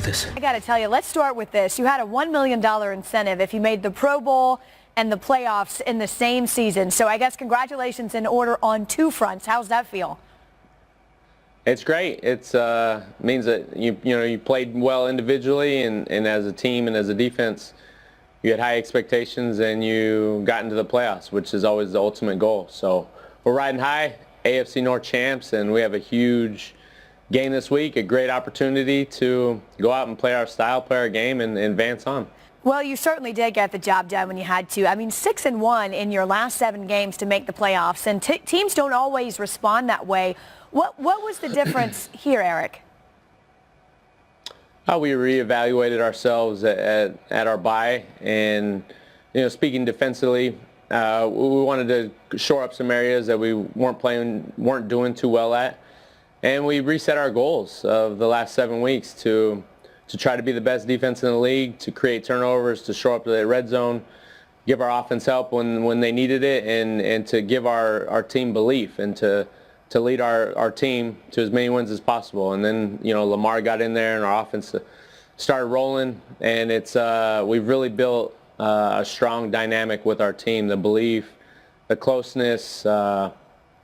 this. I got to tell you, let's start with this. You had a $1 million incentive if you made the Pro Bowl and the playoffs in the same season. So I guess congratulations in order on two fronts. How's that feel? It's great. It means that you played well individually and as a team and as a defense. You had high expectations and you got into the playoffs, which is always the ultimate goal. So we're riding high, AFC North champs, and we have a huge game this week, a great opportunity to go out and play our style, play our game, and advance on. Well, you certainly did get the job done when you had to. I mean, 6-1 in your last 7 games to make the playoffs, and teams don't always respond that way. What was the difference here, Eric? We reevaluated ourselves at our bye, and speaking defensively, we wanted to shore up some areas that we weren't doing too well at, and we reset our goals of the last 7 weeks to try to be the best defense in the league, to create turnovers, to shore up to the red zone, give our offense help when they needed it, and to give our team belief and to lead our team to as many wins as possible. And then Lamar got in there and our offense started rolling, and we've really built a strong dynamic with our team. The belief, the closeness,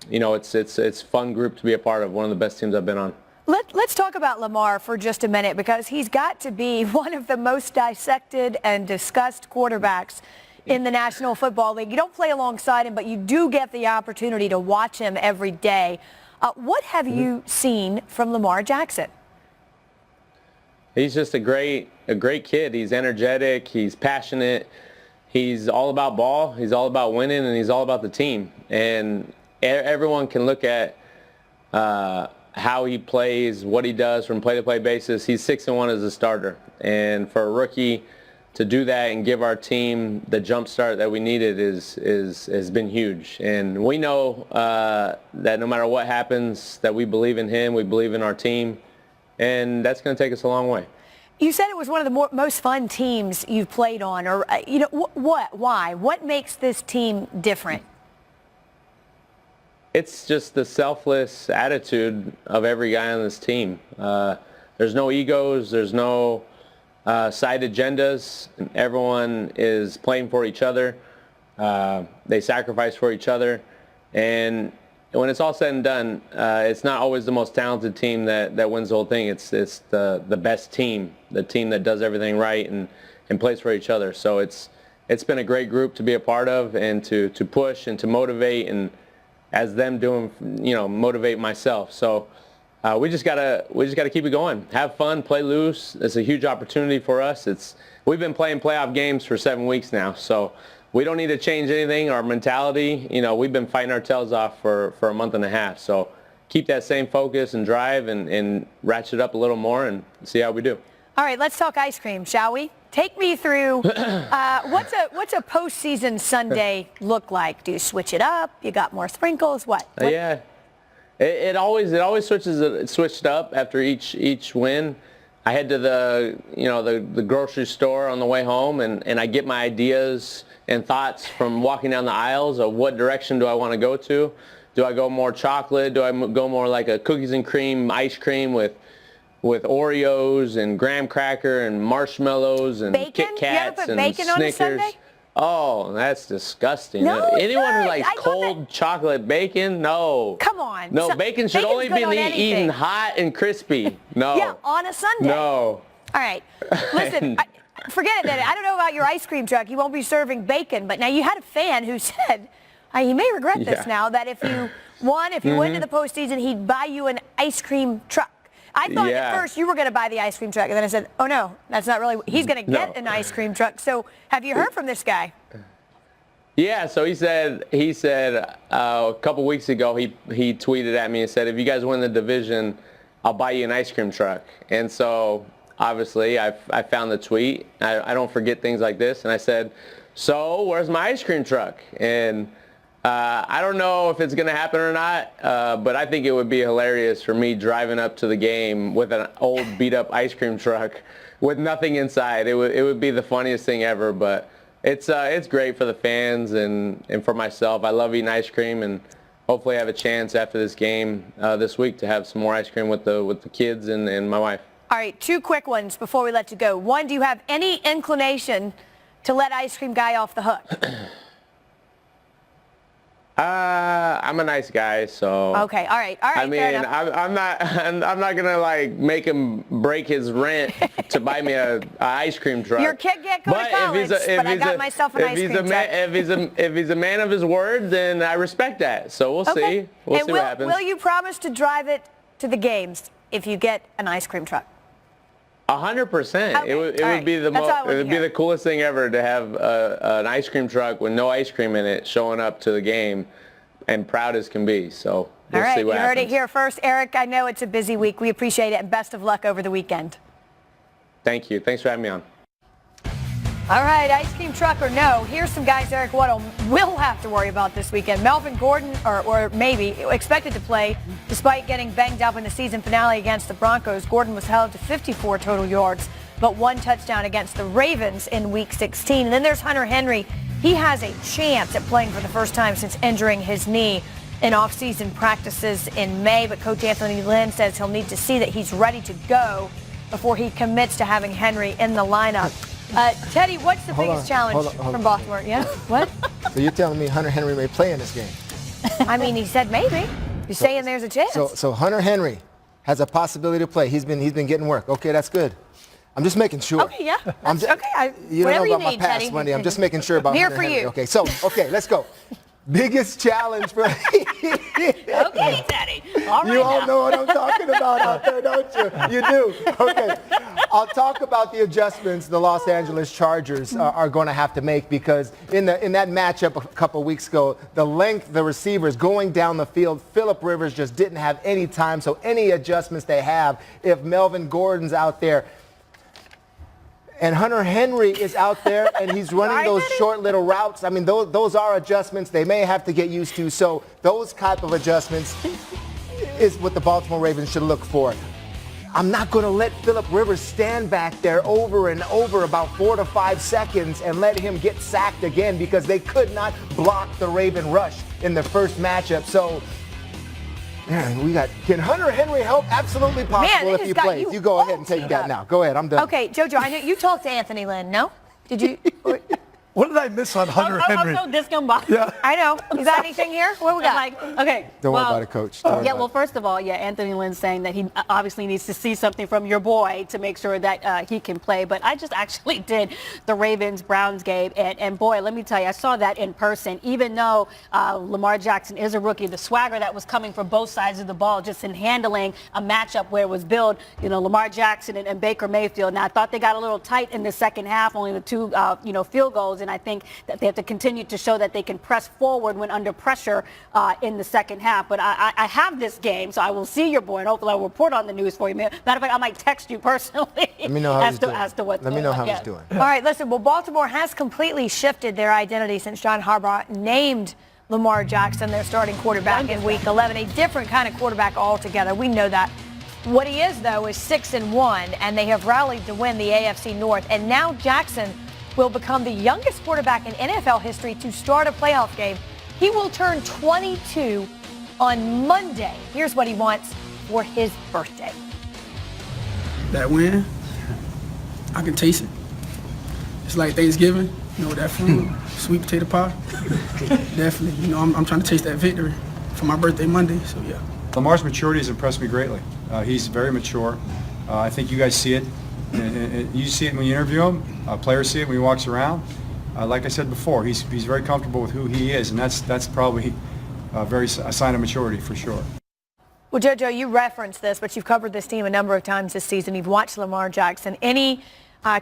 it's a fun group to be a part of. One of the best teams I've been on. Let's talk about Lamar for just a minute, because he's got to be one of the most dissected and discussed quarterbacks in the National Football League. You don't play alongside him, but you do get the opportunity to watch him every day. What have you seen from Lamar Jackson? He's just a great kid. He's energetic. He's passionate. He's all about ball. He's all about winning, and he's all about the team. And everyone can look at how he plays, what he does from play-to-play basis. He's 6-1 as a starter, and for a rookie to do that and give our team the jump start that we needed has been huge. And we know that no matter what happens, that we believe in him, we believe in our team, and that's going to take us a long way. You said it was one of the most fun teams you've played on, or why? What makes this team different? It's just the selfless attitude of every guy on this team. There's no egos. There's no side agendas. Everyone is playing for each other. They sacrifice for each other. And when it's all said and done, it's not always the most talented team that wins the whole thing. It's the best team, the team that does everything right and plays for each other. So it's been a great group to be a part of, and to push and to motivate, and as them doing, motivate myself. So we just gotta keep it going. Have fun, play loose. It's a huge opportunity for us. We've been playing playoff games for 7 weeks now, so we don't need to change anything. Our mentality, we've been fighting our tails off for a month and a half. So keep that same focus and drive, and ratchet up a little more and see how we do. All right, let's talk ice cream, shall we? Take me through what's a postseason sundae look like? Do you switch it up? You got more sprinkles? What? Yeah, it always switched up after each win. I head to the grocery store on the way home, and I get my ideas and thoughts from walking down the aisles of what direction do I want to go to. Do I go more chocolate? Do I go more like a cookies and cream ice cream with Oreos and graham cracker and marshmallows and bacon? Kit Kats and bacon Snickers? On a sundae? Oh, that's disgusting. No, anyone who likes cold chocolate bacon, no. Come on. No, bacon should only be eaten hot and crispy. No. Yeah, on a sundae. No. All right. Listen, forget it, Eddie. I don't know about your ice cream truck. You won't be serving bacon. But now you had a fan who said, he may regret this now, that if you went to the postseason, he'd buy you an ice cream truck. I thought at first you were going to buy the ice cream truck, and then I said, oh, no, that's not really. He's going to get an ice cream truck. So have you heard from this guy? Yeah, so he said a couple weeks ago, he tweeted at me and said, if you guys win the division, I'll buy you an ice cream truck. And so obviously I found the tweet. I don't forget things like this. And I said, so where's my ice cream truck? And I don't know if it's going to happen or not, but I think it would be hilarious for me driving up to the game with an old beat-up ice cream truck with nothing inside. It would be the funniest thing ever, but it's great for the fans and for myself. I love eating ice cream, and hopefully I have a chance after this game this week to have some more ice cream with the kids and my wife. All right, 2 quick ones before we let you go. One, do you have any inclination to let Ice Cream Guy off the hook? I'm a nice guy, so. Okay, all right. I mean, fair enough. I'm not gonna like make him break his rent to buy me a ice cream truck. Your kid can't go to college, but I got myself an ice cream truck. If he's a man of his word, then I respect that. So we'll see. We'll see what happens. Will you promise to drive it to the games if you get an ice cream truck? 100%. It would be the coolest thing ever to have an ice cream truck with no ice cream in it showing up to the game, and proud as can be. So we'll see what happens. You heard it here first, Eric. I know it's a busy week. We appreciate it, and best of luck over the weekend. Thank you. Thanks for having me on. All right, ice cream truck or no, here's some guys Eric Weddle will have to worry about this weekend. Melvin Gordon, or maybe expected to play, despite getting banged up in the season finale against the Broncos. Gordon was held to 54 total yards, but 1 touchdown against the Ravens in Week 16. And then there's Hunter Henry. He has a chance at playing for the first time since injuring his knee in off-season practices in May, but Coach Anthony Lynn says he'll need to see that he's ready to go before he commits to having Henry in the lineup. Teddy, what's the biggest challenge from Baltimore? Yeah, what? So you're telling me Hunter Henry may play in this game? I mean, he said maybe. He's saying there's a chance. So Hunter Henry has a possibility to play. He's been getting work. Okay, that's good. I'm just making sure. Okay, yeah. You don't know about my past, Teddy. Wendy. I'm just making sure about Here Hunter for Henry. you. Okay, let's go. Biggest challenge for Okay, Teddy. All right. You all know what I'm talking about out there, don't you? You do. Okay. I'll talk about the adjustments the Los Angeles Chargers are going to have to make, because in that matchup a couple of weeks ago, the length, the receivers going down the field, Phillip Rivers just didn't have any time. So any adjustments they have, if Melvin Gordon's out there, and Hunter Henry is out there and he's running those short little routes. I mean, those are adjustments they may have to get used to. So those type of adjustments is what the Baltimore Ravens should look for. I'm not going to let Phillip Rivers stand back there over and over about 4 to 5 seconds and let him get sacked again, because they could not block the Raven rush in the first matchup. So can Hunter Henry help? Absolutely possible if he plays. You go ahead and take that now. Go ahead, I'm done. Okay, JoJo, I know you talked to Anthony Lynn, no? Did you? What did I miss on Hunter Henry? I'm so discombobulated. Yeah. I know. Is that anything here? What we got? Okay. Don't worry about it, Coach. Well, first of all, Anthony Lynn's saying that he obviously needs to see something from your boy to make sure that he can play. But I just actually did the Ravens-Browns game, and boy, let me tell you, I saw that in person. Even though Lamar Jackson is a rookie, the swagger that was coming from both sides of the ball, just in handling a matchup where it was billed, Lamar Jackson and Baker Mayfield. Now, I thought they got a little tight in the second half, only the 2, field goals. And I think that they have to continue to show that they can press forward when under pressure in the second half. But I have this game, so I will see your boy, and hopefully I'll report on the news for you. Matter of fact, I might text you personally. Let me know how he's doing. Let me know how he's doing. All right, listen, well, Baltimore has completely shifted their identity since John Harbaugh named Lamar Jackson their starting quarterback in Week 11. A different kind of quarterback altogether. We know that. What he is, though, is 6-1, and they have rallied to win the AFC North. And now Jackson will become the youngest quarterback in NFL history to start a playoff game. He will turn 22 on Monday. Here's what he wants for his birthday. That win, I can taste it. It's like Thanksgiving, that food, sweet potato pie. Definitely, I'm trying to taste that victory for my birthday Monday, so yeah. Lamar's maturity has impressed me greatly. He's very mature. I think you guys see it. You see it when you interview him. Players see it when he walks around. Like I said before, he's very comfortable with who he is, and that's probably a sign of maturity for sure. Well, JoJo, you referenced this, but you've covered this team a number of times this season. You've watched Lamar Jackson. Any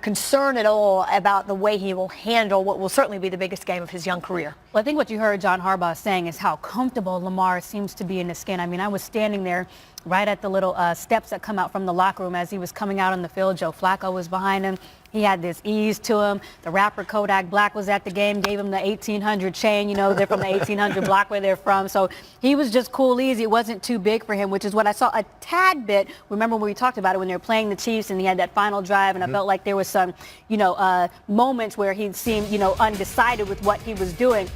concern at all about the way he will handle what will certainly be the biggest game of his young career? Well, I think what you heard John Harbaugh saying is how comfortable Lamar seems to be in his skin. I mean, I was standing there right at the little steps that come out from the locker room as he was coming out on the field. Joe Flacco was behind him. He had this ease to him. The rapper Kodak Black was at the game, gave him the 1800 chain. They're from the 1800 block where they're from. So he was just cool, easy. It wasn't too big for him, which is what I saw a tad bit. Remember when we talked about it when they were playing the Chiefs and he had that final drive, and I felt like there was some, moments where he seemed, undecided with what he was doing.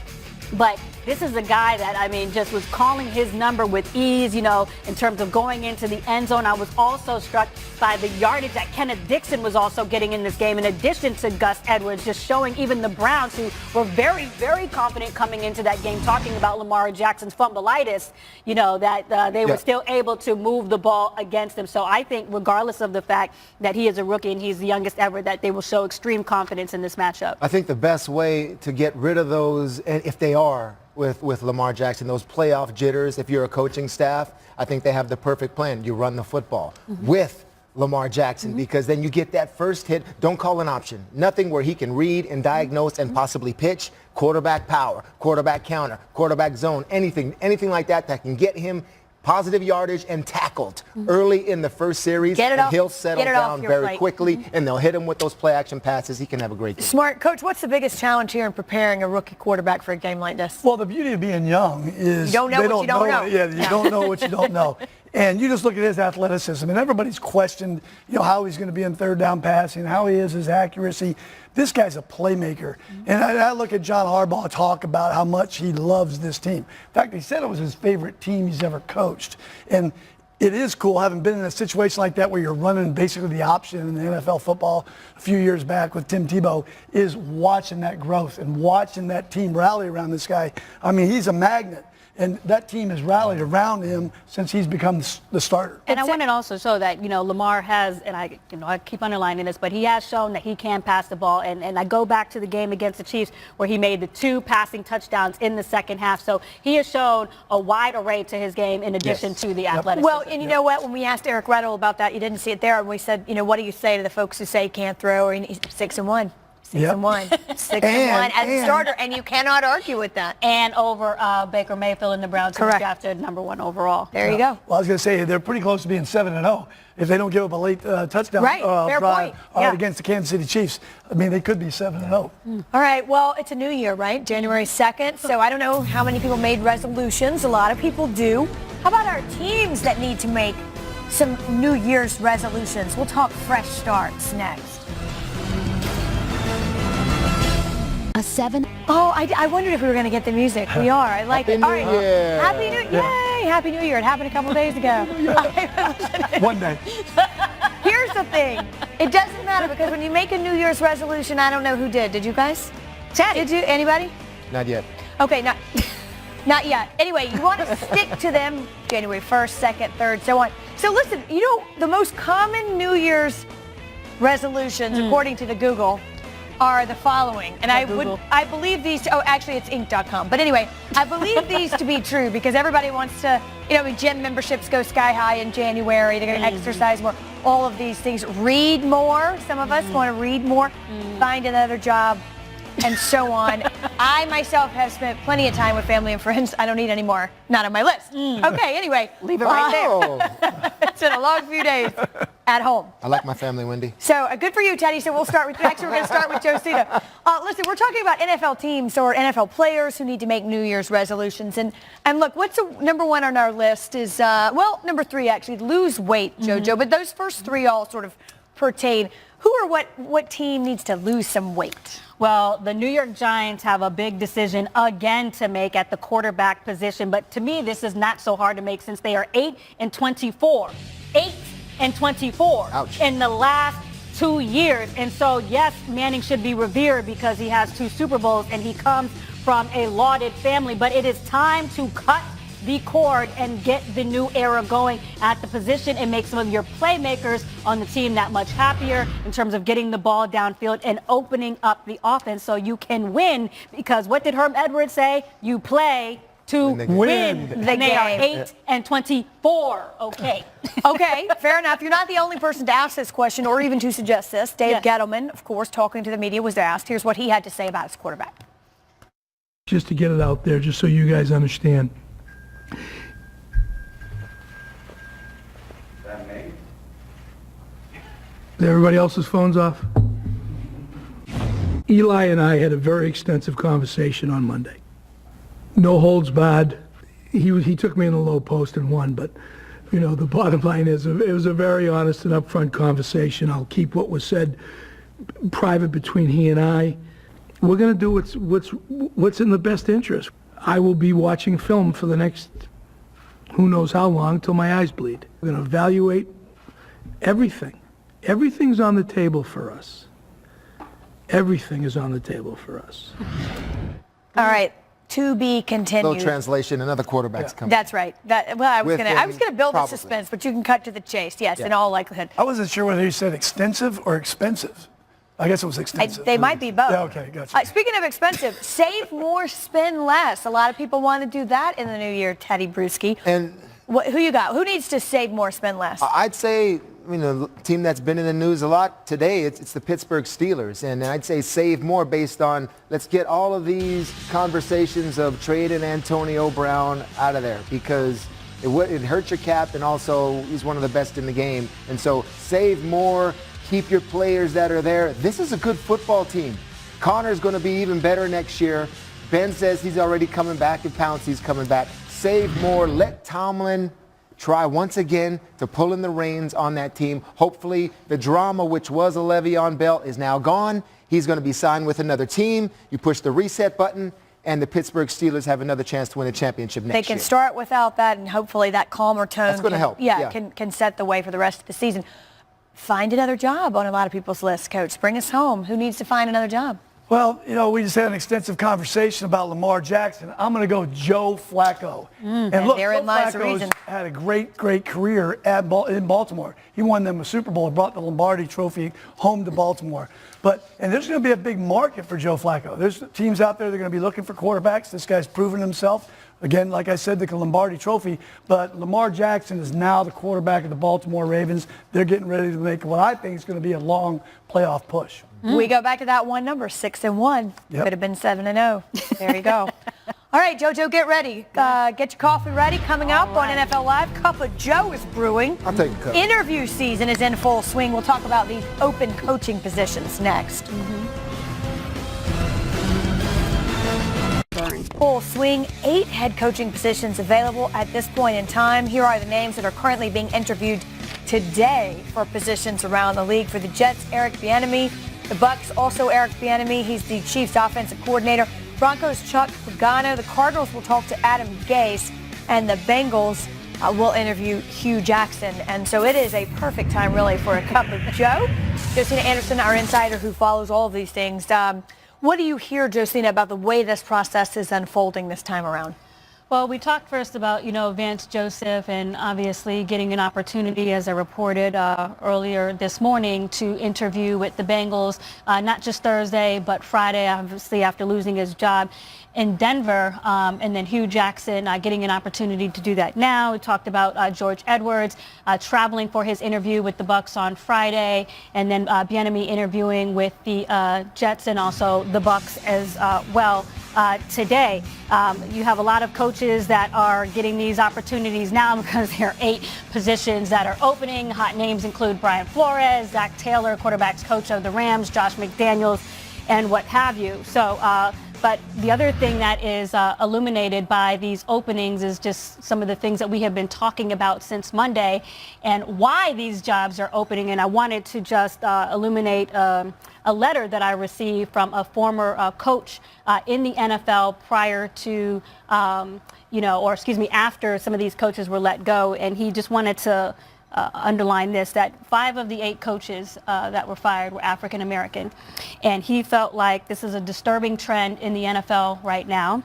But this is a guy that, I mean, just was calling his number with ease, you know, in terms of going into the end zone. I was also struck by the yardage that Kenneth Dixon was also getting in this game, in addition to Gus Edwards, just showing even the Browns, who were very, very confident coming into that game, talking about Lamar Jackson's fumbleitis, you know, that they were still able to move the ball against him. So I think regardless of the fact that he is a rookie and he's the youngest ever, that they will show extreme confidence in this matchup. I think the best way to get rid of those, and if they are with Lamar Jackson, those playoff jitters, if you're a coaching staff, I think they have the perfect plan. You run the football with Lamar Jackson, because then you get that first hit. Don't call an option. Nothing where he can read and diagnose and possibly pitch. Quarterback power, quarterback counter, quarterback zone, anything like that can get him positive yardage and tackled early in the first series. Get it and off, he'll settle get it off down your very plate. quickly, and they'll hit him with those play action passes. He can have a great game. Smart. Coach, what's the biggest challenge here in preparing a rookie quarterback for a game like this? Well, the beauty of being young is You don't know they what you don't know. Yeah, you don't know what you don't know. And you just look at his athleticism, and everybody's questioned, you know, how he's going to be in third down passing, how he is, his accuracy. This guy's a playmaker. And I look at John Harbaugh talk about how much he loves this team. In fact, he said it was his favorite team he's ever coached. And it is cool, having been in a situation like that where you're running basically the option in the NFL football a few years back with Tim Tebow, is watching that growth and watching that team rally around this guy. I mean, he's a magnet. And that team has rallied around him since he's become the starter. And I want to also show that, you know, Lamar has, and I keep underlining this, but he has shown that he can pass the ball. And I go back to the game against the Chiefs where he made the 2 passing touchdowns in the second half. So he has shown a wide array to his game in addition to the athleticism. Well, and you know what? When we asked Eric Weddle about that, you didn't see it there, and we said, you know, what do you say to the folks who say he can't throw, or he's 6-1? 6-1. 6-1 as a starter, and you cannot argue with that. And over Baker Mayfield and the Browns, who was drafted #1 overall. There you go. Well, I was going to say, they're pretty close to being 7-0 if they don't give up a late touchdown fair drive point. against the Kansas City Chiefs. I mean, they could be 7-0. All right, well, it's a new year, right? January 2nd, so I don't know how many people made resolutions. A lot of people do. How about our teams that need to make some New Year's resolutions? We'll talk fresh starts next. A 7. Oh, I wondered if we were going to get the music. We are. I like it. All right. Year. Happy New Year. Yay. Happy New Year. It happened a couple days ago. One day. Here's the thing. It doesn't matter, because when you make a New Year's resolution, I don't know who did. Did you guys? Did you? Anybody? Not yet. Okay, not yet. Anyway, you want to stick to them January 1st, 2nd, 3rd, so on. So listen, you know, the most common New Year's resolutions, according to the Google, are the following. And I believe these, actually it's Inc.com. But anyway, I believe these to be true, because everybody wants to, you know, gym memberships go sky high in January. They're going to exercise more. All of these things. Read more. Some of us want to read more. Find another job. And so on. I myself have spent plenty of time with family and friends. I don't need any more. Not on my list. Okay, anyway, leave it right there. It's been a long few days at home. I like my family, Wendy. So good for you, Teddy. So we'll start with, next we're going to start with Josita. Listen, we're talking about NFL teams or NFL players who need to make New Year's resolutions. And look, what's number 1 on our list is, well, number 3 actually, lose weight, JoJo. But those first 3 all sort of pertain. Who or what team needs to lose some weight? Well, the New York Giants have a big decision again to make at the quarterback position. But to me, this is not so hard to make, since they are 8-24. 8-24 Ouch. in the last 2 years. And so, yes, Manning should be revered because he has 2 Super Bowls and he comes from a lauded family. But it is time to cut the cord and get the new era going at the position and make some of your playmakers on the team that much happier in terms of getting the ball downfield and opening up the offense so you can win. Because what did Herm Edwards say? You play to win. The They are game. 8-24. Okay. Okay, fair enough. You're not the only person to ask this question or even to suggest this. Dave Gettleman, of course, talking to the media, was asked. Here's what he had to say about his quarterback. Just to get it out there, just so you guys understand. Is everybody else's phones off? Eli and I had a very extensive conversation on Monday. No holds barred. He took me in the low post and won, but you know, the bottom line is it was a very honest and upfront conversation. I'll keep what was said private between he and I. We're going to do what's in the best interest. I will be watching film for the next who knows how long till my eyes bleed. We're going to evaluate everything. Everything's on the table for us. Everything is on the table for us. All right. To be continued. Little translation, another quarterback's coming. That's right. I was gonna build the probably. suspense, but you can cut to the chase. Yes, in all likelihood. I wasn't sure whether he said extensive or expensive. I guess it was extensive. They might be both. Yeah, okay, gotcha. Speaking of expensive, save more, spend less. A lot of people want to do that in the new year, Teddy Bruschi. And Who you got? Who needs to save more, spend less? I'd say, the team that's been in the news a lot today, it's the Pittsburgh Steelers. And I'd say save more based on, let's get all of these conversations of trading Antonio Brown out of there, because it hurts your cap, and also he's one of the best in the game. And so save more, keep your players that are there. This is a good football team. Connor's going to be even better next year. Ben says he's already coming back, and Pouncey's coming back. Save more, let Tomlin try once again to pull in the reins on that team. Hopefully the drama, which was a Le'Veon Bell, is now gone. He's going to be signed with another team. You push the reset button, and the Pittsburgh Steelers have another chance to win a championship next year. They can start without that, and hopefully that calmer tone That's going to help. Yeah. Can set the way for the rest of the season. Find another job on a lot of people's lists, Coach. Bring us home. Who needs to find another job? Well, we just had an extensive conversation about Lamar Jackson. I'm going to go Joe Flacco. And look, therein Joe lies the Flacco's reason. had a great career in Baltimore. He won them a Super Bowl and brought the Lombardi Trophy home to Baltimore. And there's going to be a big market for Joe Flacco. There's teams out there that are going to be looking for quarterbacks. This guy's proven himself. Again, like I said, the Lombardi Trophy. But Lamar Jackson is now the quarterback of the Baltimore Ravens. They're getting ready to make what I think is going to be a long playoff push. We go back to that one number, 6-1. Yep. Could have been 7-0. There you go. All right, JoJo, get ready. Get your coffee ready. Coming up on NFL Live, Cup of Joe is brewing. I'll take a cup. Interview season is in full swing. We'll talk about these open coaching positions next. Full swing, 8 head coaching positions available at this point in time. Here are the names that are currently being interviewed today for positions around the league. For the Jets, Eric Bieniemy. The Bucs, also Eric Bieniemy. He's the Chiefs offensive coordinator. Broncos, Chuck Pagano. The Cardinals will talk to Adam Gase. And the Bengals will interview Hugh Jackson. And so it is a perfect time, really, for a Cup of Joe. Josina Anderson, our insider who follows all of these things. What do you hear, Josina, about the way this process is unfolding this time around? Well, we talked first about, Vance Joseph and obviously getting an opportunity, as I reported earlier this morning, to interview with the Bengals, not just Thursday, but Friday, obviously, after losing his job in Denver, and then Hugh Jackson getting an opportunity to do that now. We talked about George Edwards traveling for his interview with the Bucs on Friday, and then Bieniemy interviewing with the Jets and also the Bucs as well. Today, you have a lot of coaches that are getting these opportunities now because there are 8 positions that are opening. Hot names include Brian Flores, Zach Taylor, quarterbacks coach of the Rams, Josh McDaniels, and what have you. So, but the other thing that is illuminated by these openings is just some of the things that we have been talking about since Monday and why these jobs are opening. And I wanted to just illuminate a letter that I received from a former coach in the NFL prior to, after some of these coaches were let go. And he just wanted to underline this, that 5 of the 8 coaches that were fired were African American. And he felt like this is a disturbing trend in the NFL right now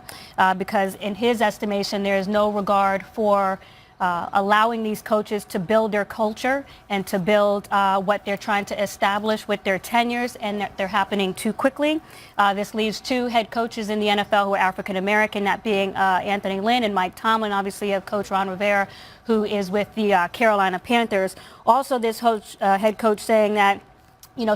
because in his estimation, there is no regard for allowing these coaches to build their culture and to build what they're trying to establish with their tenures, and that they're happening too quickly. This leaves 2 head coaches in the NFL who are African American, that being Anthony Lynn and Mike Tomlin. Obviously, you have Coach Ron Rivera, who is with the Carolina Panthers. Also, this head coach saying that,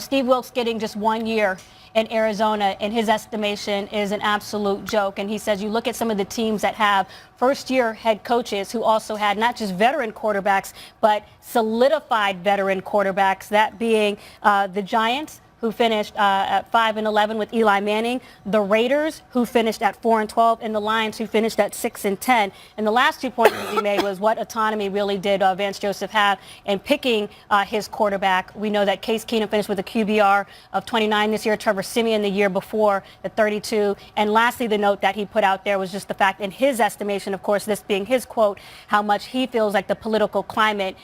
Steve Wilkes getting just 1 year in Arizona, in his estimation, is an absolute joke. And he says you look at some of the teams that have first-year head coaches who also had not just veteran quarterbacks, but solidified veteran quarterbacks, that being the Giants, who finished at 5-11 with Eli Manning, the Raiders, who finished at 4-12, and the Lions, who finished at 6-10. And the last 2 points that he made was what autonomy really did Vance Joseph have in picking his quarterback. We know that Case Keenum finished with a QBR of 29 this year, Trevor Siemian the year before at 32. And lastly, the note that he put out there was just the fact, in his estimation, of course, this being his quote, how much he feels like the political climate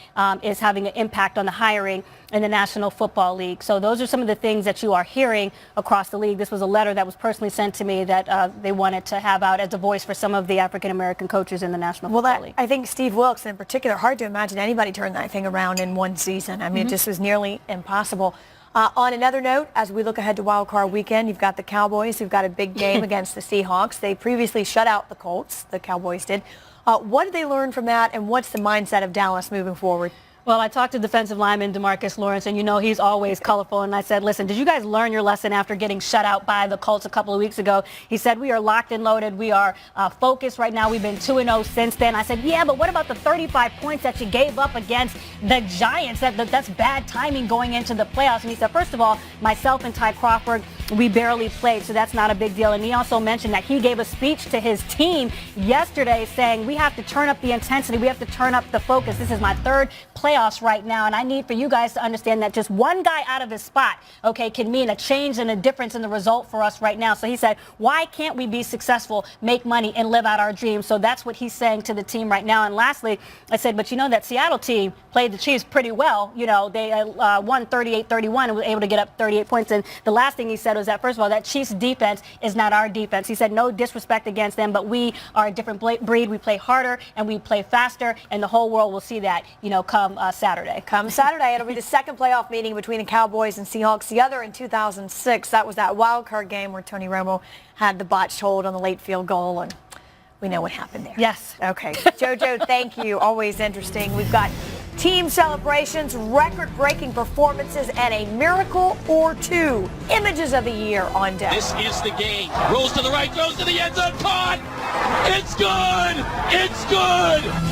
is having an impact on the hiring in the National Football League. So those are some of the things that you are hearing across the league. This was a letter that was personally sent to me that they wanted to have out as a voice for some of the African-American coaches in the National Football League. I think Steve Wilkes in particular, hard to imagine anybody turn that thing around in one season. I mean, it just was nearly impossible. On another note, as we look ahead to Wild Card Weekend, you've got the Cowboys who've got a big game against the Seahawks. They previously shut out the Colts, the Cowboys did. What did they learn from that, and what's the mindset of Dallas moving forward? Well, I talked to defensive lineman DeMarcus Lawrence, and you know he's always colorful. And I said, listen, did you guys learn your lesson after getting shut out by the Colts a couple of weeks ago? He said, we are locked and loaded. We are focused right now. We've been 2-0 since then. I said, yeah, but what about the 35 points that you gave up against the Giants? That's bad timing going into the playoffs. And he said, first of all, myself and Ty Crawford, we barely played, so that's not a big deal. And he also mentioned that he gave a speech to his team yesterday saying, we have to turn up the intensity. We have to turn up the focus. This is my third playoffs right now, and I need for you guys to understand that just one guy out of his spot, okay, can mean a change and a difference in the result for us right now. So he said, why can't we be successful, make money, and live out our dreams? So that's what he's saying to the team right now. And lastly, I said, but you know that Seattle team played the Chiefs pretty well. You know, they won 38-31 and was able to get up 38 points. And the last thing he said was that, first of all, that Chiefs defense is not our defense. He said, no disrespect against them, but we are a different breed. We play harder and we play faster, and the whole world will see that, you know, come Saturday. Come Saturday, it'll be the second playoff meeting between the Cowboys and Seahawks. The other in 2006, that was that wild card game where Tony Romo had the botched hold on the late field goal, and we know what happened there. Yes. Okay. JoJo, thank you. Always interesting. We've got team celebrations, record-breaking performances, and a miracle or two. Images of the year on deck. This is the game. Rolls to the right, throws to the end zone, caught! It's good! It's good!